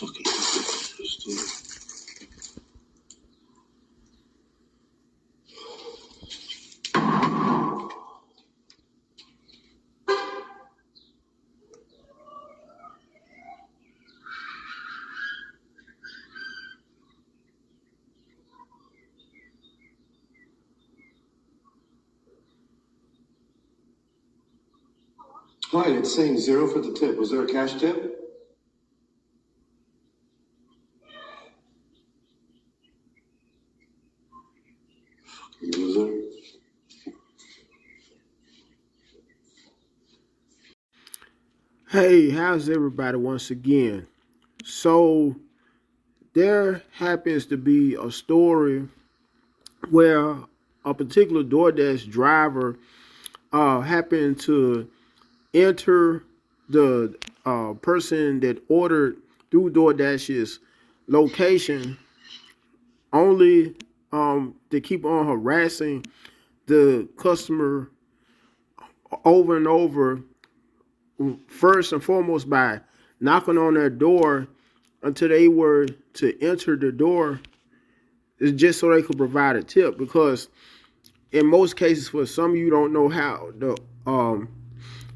Fucking this dude. Right, it's saying 0 for the tip. Was there a cash tip? Loser. Hey, how's everybody once again? So there happens to be a story where a particular DoorDash driver happened to enter the person that ordered through DoorDash's location only to keep on harassing the customer over and over, first and foremost by knocking on their door until they were to enter the door, just so they could provide a tip. Because in most cases, for some of you don't know how the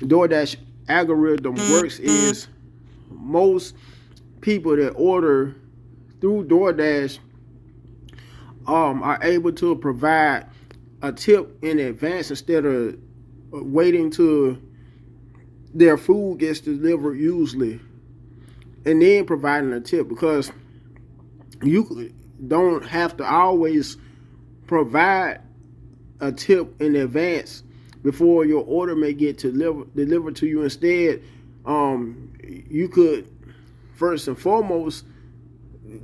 DoorDash algorithm works, is most people that order through DoorDash are able to provide a tip in advance instead of waiting till their food gets delivered usually and then providing a tip, because you don't have to always provide a tip in advance before your order may get delivered to you. Instead, you could first and foremost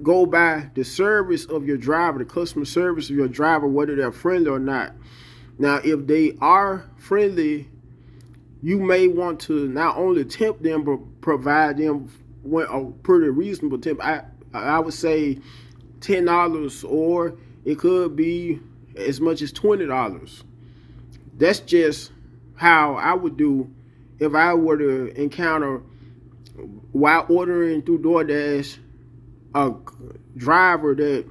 go by the service of your driver, the customer service of your driver, whether they're friendly or not. Now, if they are friendly, you may want to not only tip them, but provide them with a pretty reasonable tip. I would say $10, or it could be as much as $20. That's just how I would do if I were to encounter, while ordering through DoorDash, a driver that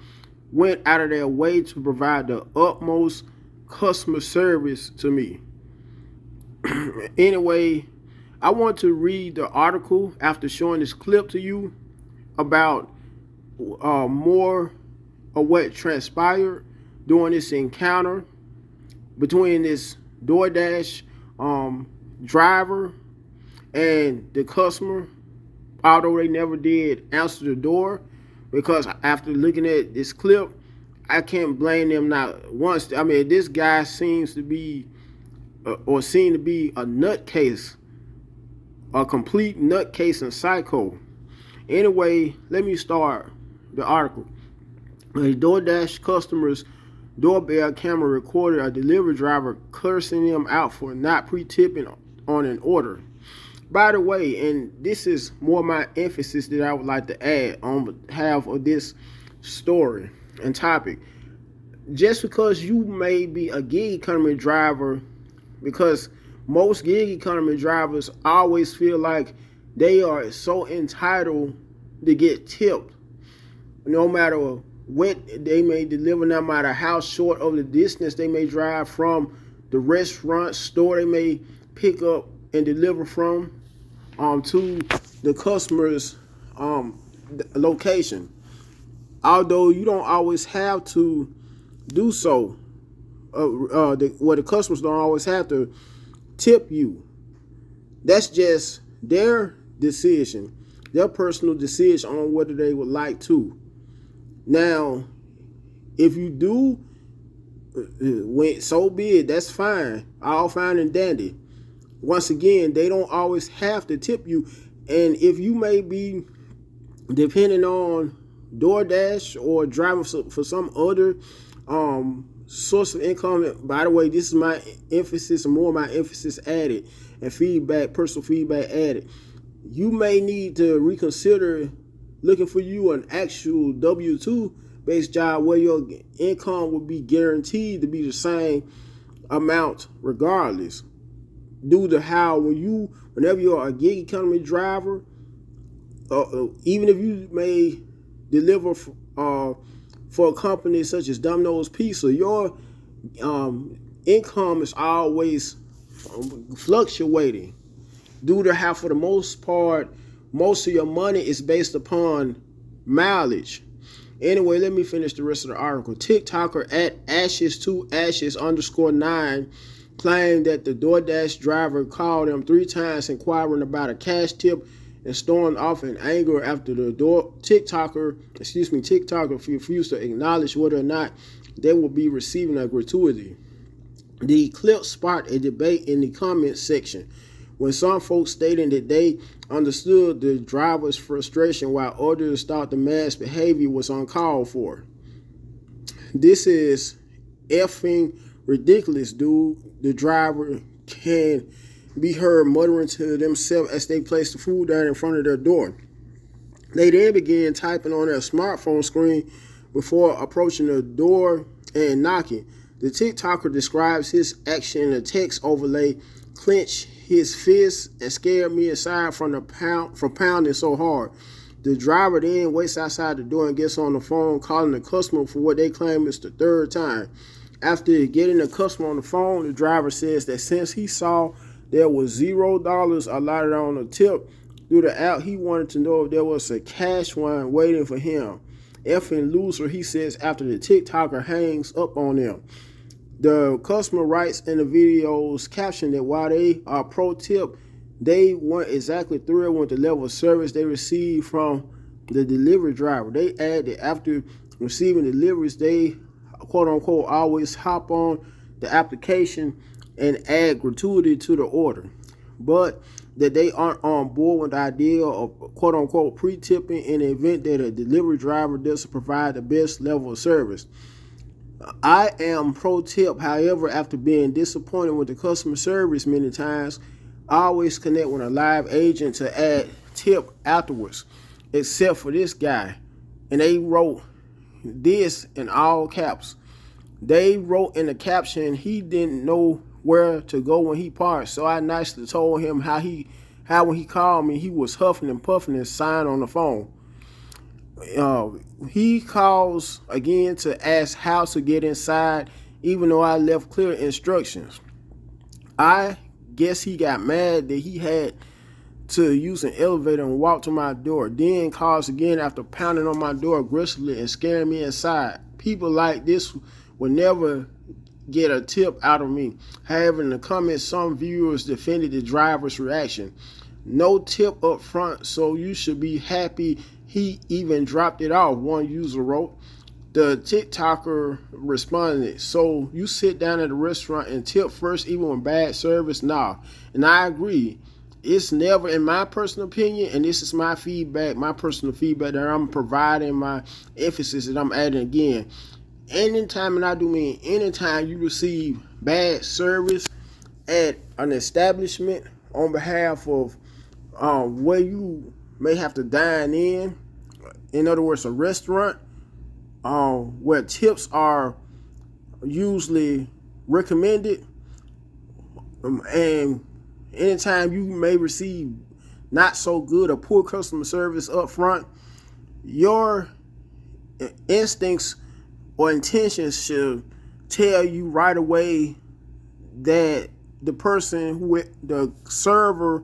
went out of their way to provide the utmost customer service to me. Anyway, I want to read the article after showing this clip to you about more of what transpired during this encounter between this DoorDash driver and the customer, although they never did answer the door. Because after looking at this clip, I can't blame them not once. I mean, this guy seems to be a nutcase, a complete nutcase and psycho. Anyway, let me start the article. A DoorDash customer's doorbell camera recorded a delivery driver cursing them out for not pre-tipping on an order. By the way, and this is more my emphasis that I would like to add on behalf of this story and topic. Just because you may be a gig economy driver, because most gig economy drivers always feel like they are so entitled to get tipped, no matter what they may deliver, no matter how short of the distance they may drive from the restaurant, store they may pick up and deliver from, to the customer's location. Although you don't always have to do so, the customers don't always have to tip you. That's just their decision, their personal decision on whether they would like to. Now, if you do, so be it. That's fine, all fine and dandy. Once again, they don't always have to tip you. And if you may be depending on DoorDash or driving for some other source of income, by the way, this is my emphasis, and more of my emphasis added, and feedback, personal feedback added. You may need to reconsider looking for you an actual W-2 based job where your income would be guaranteed to be the same amount regardless. Due to how whenever you're a gig economy driver, even if you may deliver for a company such as Domino's Pizza, your income is always fluctuating due to how, for the most part, most of your money is based upon mileage. Anyway, let me finish the rest of the article. TikToker at ashes2ashes_9 claimed that the DoorDash driver called him 3 times inquiring about a cash tip and stormed off in anger after the TikToker refused to acknowledge whether or not they will be receiving a gratuity. The clip sparked a debate in the comments section, when some folks stating that they understood the driver's frustration while others thought the man's behavior was uncalled for. This is effing ridiculous, dude. The driver can be heard muttering to themselves as they place the food down in front of their door. They then began typing on their smartphone screen before approaching the door and knocking. The TikToker describes his action in a text overlay, clenched his fists and scared me inside from pounding so hard. The driver then waits outside the door and gets on the phone, calling the customer for what they claim is the 3rd time. After getting the customer on the phone, the driver says that since he saw there was $0 allotted on the tip through the app, he wanted to know if there was a cash one waiting for him. Effing loser, he says after the TikToker hangs up on him. The customer writes in the video's caption that while they are pro tip, they weren't exactly thrilled with the level of service they received from the delivery driver. They add that after receiving deliveries, they quote unquote always hop on the application and add gratuity to the order, but that they aren't on board with the idea of quote unquote pre-tipping in the event that a delivery driver doesn't provide the best level of service. I am pro tip, however, after being disappointed with the customer service many times, I always connect with a live agent to add tip afterwards, except for this guy. And they wrote this in all caps. They wrote in the caption he didn't know where to go when he parked, so I nicely told him how when he called me, he was huffing and puffing and signed on the phone. He calls again to ask how to get inside, even though I left clear instructions. I guess he got mad that he had to use an elevator and walk to my door. Then calls again after pounding on my door aggressively and scaring me inside. People like this will never get a tip out of me. However, in the comments, some viewers defended the driver's reaction. No tip up front, so you should be happy he even dropped it off, one user wrote. The TikToker responded, so you sit down at a restaurant and tip first even with bad service? Nah. And I agree. It's never, in my personal opinion, and this is my feedback, my personal feedback that I'm providing, my emphasis that I'm adding again. Anytime, and I do mean anytime you receive bad service at an establishment on behalf of where you may have to dine in other words, a restaurant, where tips are usually recommended, and anytime you may receive not so good or poor customer service up front, your instincts or intentions should tell you right away that the person the server,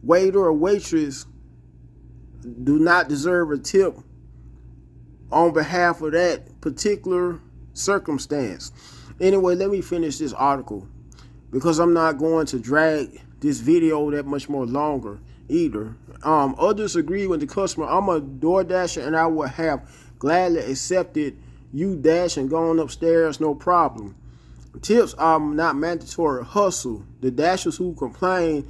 waiter, or waitress do not deserve a tip on behalf of that particular circumstance. Anyway, let me finish this article because I'm not going to drag this video that much more longer either. Others agree with the customer. I'm a Doordasher and I would have gladly accepted you dash and gone upstairs, no problem. Tips are not mandatory. Hustle. The dashers who complain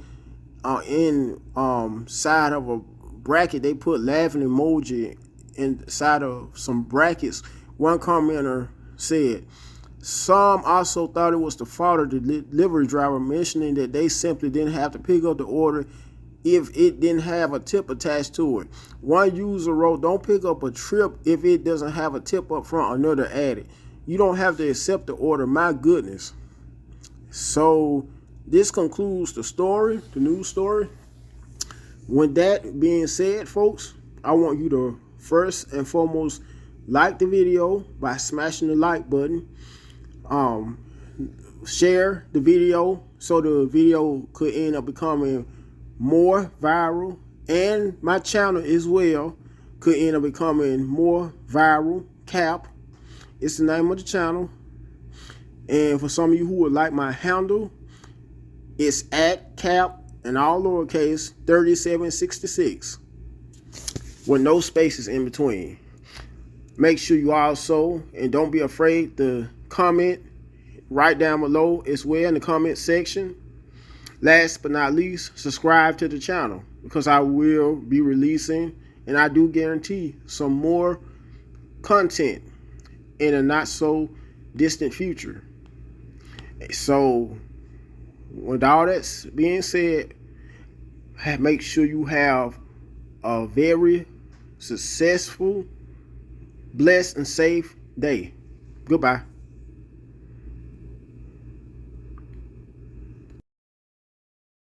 inside of a bracket, they put laughing emoji inside of some brackets. One commenter said, some also thought it was the fault of the delivery driver, mentioning that they simply didn't have to pick up the order if it didn't have a tip attached to it. One user wrote, don't pick up a trip if it doesn't have a tip up front. Another added, you don't have to accept the order. My goodness. So this concludes the story, the news story. With that being said, folks, I want you to first and foremost like the video by smashing the like button. Share the video so the video could end up becoming more viral, and my channel as well could end up becoming more viral. Cap, it's the name of the channel. And for some of you who would like my handle, it's at Cap and all lowercase 3766 with no spaces in between. Make sure you also, and don't be afraid to comment right down below as well in the comment section. Last but not least, subscribe to the channel because I will be releasing, and I do guarantee, some more content in a not so distant future. So with all that being said, make sure you have a very successful, blessed, and safe day. Goodbye.